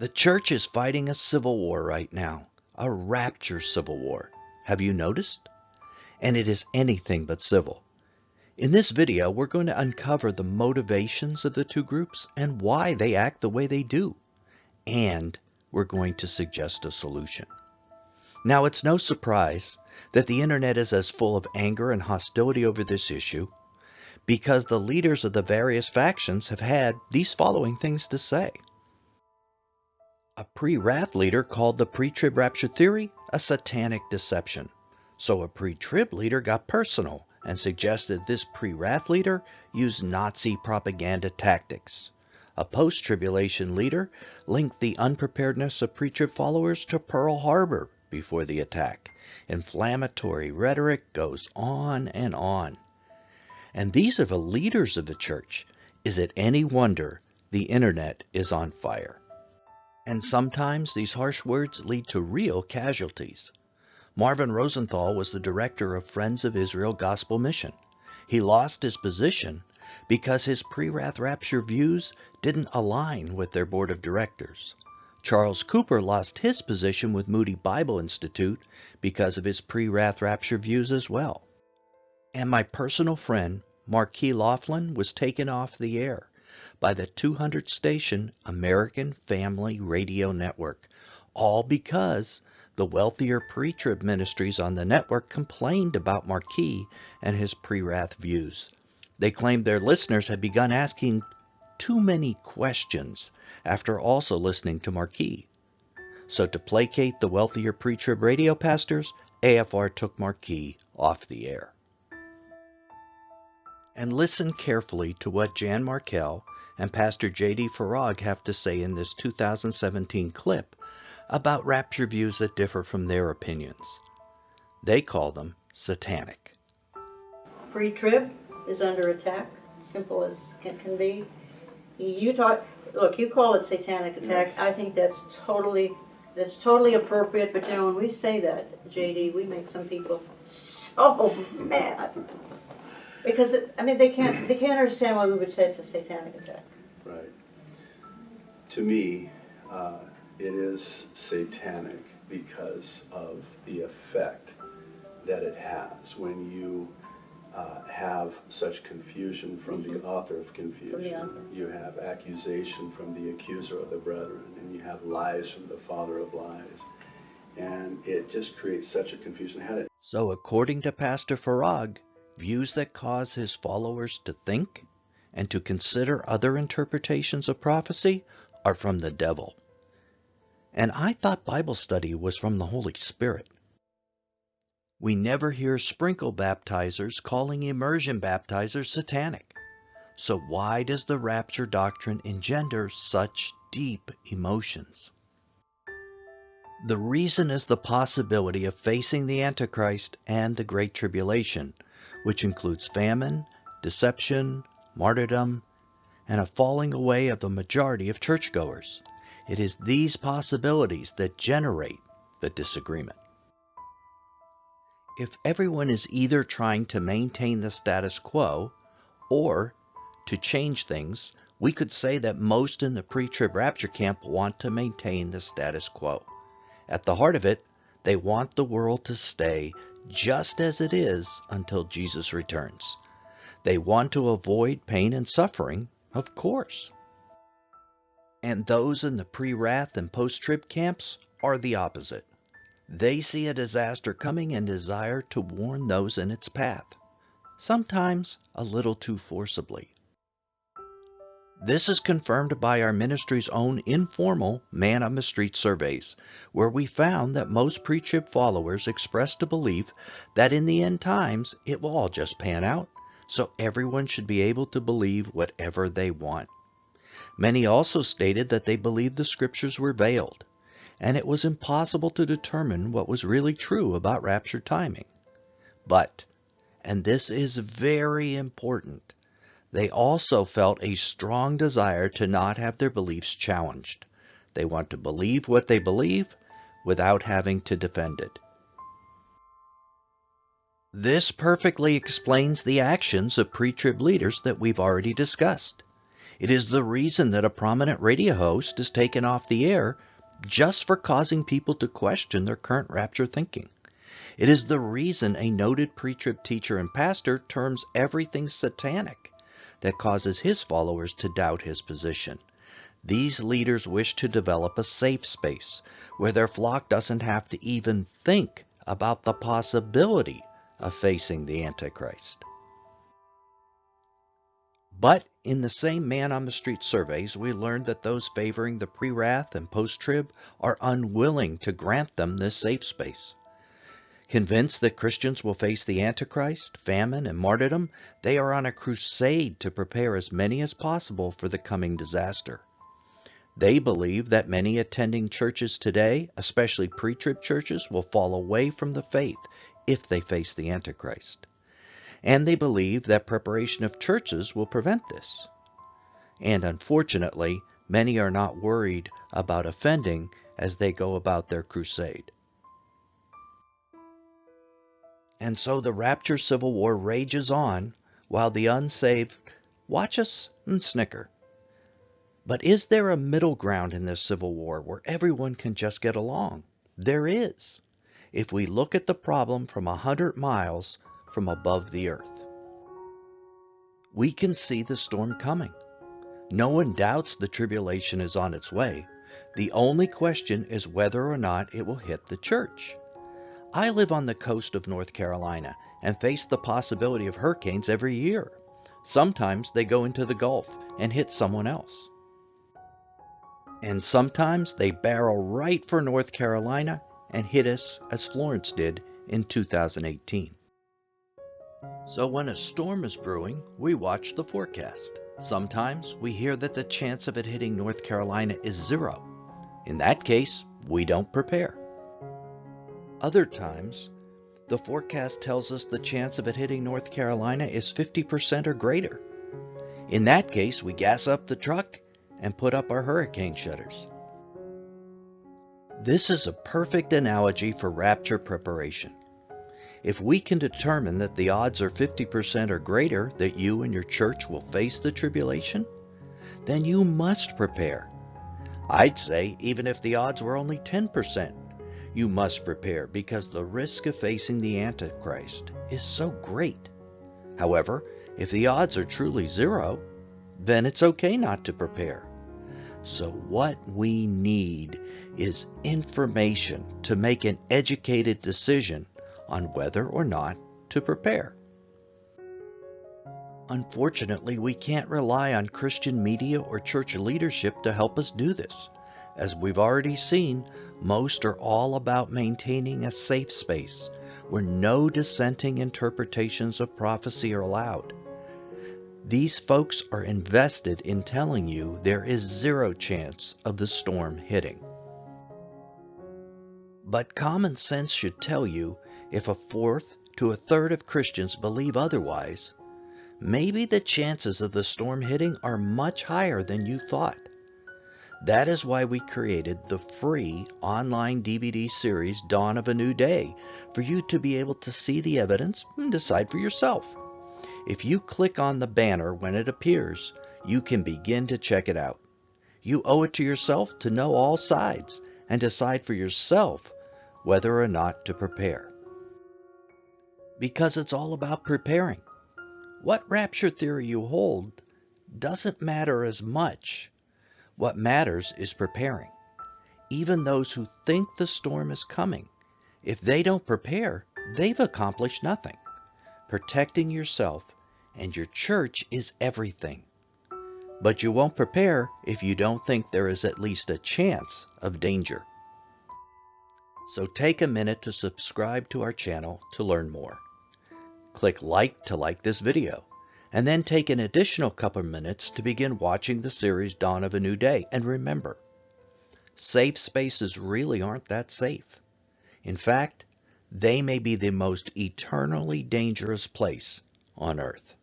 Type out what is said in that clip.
The church is fighting a civil war right now, a rapture civil war. Have you noticed? And it is anything but civil. In this video, we're going to uncover the motivations of the two groups and why they act the way they do. And we're going to suggest a solution. Now, it's no surprise that the internet is as full of anger and hostility over this issue because the leaders of the various factions have had these following things to say. A pre-wrath leader called the pre-trib rapture theory a satanic deception. So a pre-trib leader got personal and suggested this pre-wrath leader use Nazi propaganda tactics. A post-tribulation leader linked the unpreparedness of pre-trib followers to Pearl Harbor before the attack. Inflammatory rhetoric goes on and on. And these are the leaders of the church. Is it any wonder the internet is on fire? And sometimes these harsh words lead to real casualties. Marvin Rosenthal was the director of Friends of Israel Gospel Mission. He lost his position because his pre-wrath rapture views didn't align with their board of directors. Charles Cooper lost his position with Moody Bible Institute because of his pre-wrath rapture views as well. And my personal friend, Marquis Laughlin, was taken off the air by the 200-station American Family Radio Network, all because the wealthier pre-trib ministries on the network complained about Marquis and his pre-wrath views. They claimed their listeners had begun asking too many questions after also listening to Marquis. So to placate the wealthier pre-trib radio pastors, AFR took Marquis off the air. And listen carefully to what Jan Markell and Pastor J.D. Farag have to say in this 2017 clip about rapture views that differ from their opinions. They call them satanic. Pre-trib is under attack, simple as it can be. You call it satanic attack. Yes. I think that's totally appropriate. But when we say that, JD, we make some people so mad because they can't understand why we would say it's a satanic attack. Right. To me, it is satanic because of the effect that it has when you have such confusion from the author of confusion. You have accusation from the accuser of the brethren, and you have lies from the father of lies. And it just creates such a confusion. So according to Pastor Farag, views that cause his followers to think and to consider other interpretations of prophecy are from the devil. And I thought Bible study was from the Holy Spirit. We never hear sprinkle baptizers calling immersion baptizers satanic. So why does the rapture doctrine engender such deep emotions? The reason is the possibility of facing the Antichrist and the Great Tribulation, which includes famine, deception, martyrdom, and a falling away of the majority of churchgoers. It is these possibilities that generate the disagreement. If everyone is either trying to maintain the status quo or to change things, we could say that most in the pre-trib rapture camp want to maintain the status quo. At the heart of it, they want the world to stay just as it is until Jesus returns. They want to avoid pain and suffering, of course. And those in the pre-wrath and post-trib camps are the opposite. They see a disaster coming and desire to warn those in its path, sometimes a little too forcibly. This is confirmed by our ministry's own informal man-on-the-street surveys, where we found that most pre-trib followers expressed a belief that in the end times it will all just pan out, so everyone should be able to believe whatever they want. Many also stated that they believed the scriptures were veiled, and it was impossible to determine what was really true about rapture timing. But, and this is very important, they also felt a strong desire to not have their beliefs challenged. They want to believe what they believe without having to defend it. This perfectly explains the actions of pre-trib leaders that we've already discussed. It is the reason that a prominent radio host is taken off the air just for causing people to question their current rapture thinking. It is the reason a noted pre-trib teacher and pastor terms everything satanic that causes his followers to doubt his position. These leaders wish to develop a safe space where their flock doesn't have to even think about the possibility of facing the Antichrist. But in the same man-on-the-street surveys, we learned that those favoring the pre-wrath and post-trib are unwilling to grant them this safe space. Convinced that Christians will face the Antichrist, famine, and martyrdom, they are on a crusade to prepare as many as possible for the coming disaster. They believe that many attending churches today, especially pre-trib churches, will fall away from the faith if they face the Antichrist. And they believe that preparation of churches will prevent this. And unfortunately, many are not worried about offending as they go about their crusade. And so the Rapture Civil War rages on while the unsaved watch us and snicker. But is there a middle ground in this civil war where everyone can just get along? There is, if we look at the problem from 100 miles from above the earth. We can see the storm coming. No one doubts the tribulation is on its way. The only question is whether or not it will hit the church. I live on the coast of North Carolina and face the possibility of hurricanes every year. Sometimes they go into the Gulf and hit someone else. And sometimes they barrel right for North Carolina and hit us as Florence did in 2018. So when a storm is brewing, we watch the forecast. Sometimes we hear that the chance of it hitting North Carolina is 0. In that case, we don't prepare. Other times, the forecast tells us the chance of it hitting North Carolina is 50% or greater. In that case, we gas up the truck and put up our hurricane shutters. This is a perfect analogy for rapture preparation. If we can determine that the odds are 50% or greater that you and your church will face the tribulation, then you must prepare. I'd say even if the odds were only 10%, you must prepare because the risk of facing the Antichrist is so great. However, if the odds are truly 0, then it's okay not to prepare. So what we need is information to make an educated decision on whether or not to prepare. Unfortunately, we can't rely on Christian media or church leadership to help us do this. As we've already seen, most are all about maintaining a safe space where no dissenting interpretations of prophecy are allowed. These folks are invested in telling you there is 0 chance of the storm hitting. But common sense should tell you if 1/4 to 1/3 of Christians believe otherwise, maybe the chances of the storm hitting are much higher than you thought. That is why we created the free online DVD series Dawn of a New Day for you to be able to see the evidence and decide for yourself. If you click on the banner when it appears, you can begin to check it out. You owe it to yourself to know all sides and decide for yourself whether or not to prepare. Because it's all about preparing. What rapture theory you hold doesn't matter as much. What matters is preparing. Even those who think the storm is coming, if they don't prepare, they've accomplished nothing. Protecting yourself and your church is everything. But you won't prepare if you don't think there is at least a chance of danger. So take a minute to subscribe to our channel to learn more. Click like to like this video, and then take an additional couple minutes to begin watching the series Dawn of a New Day. And remember, safe spaces really aren't that safe. In fact, they may be the most eternally dangerous place on earth.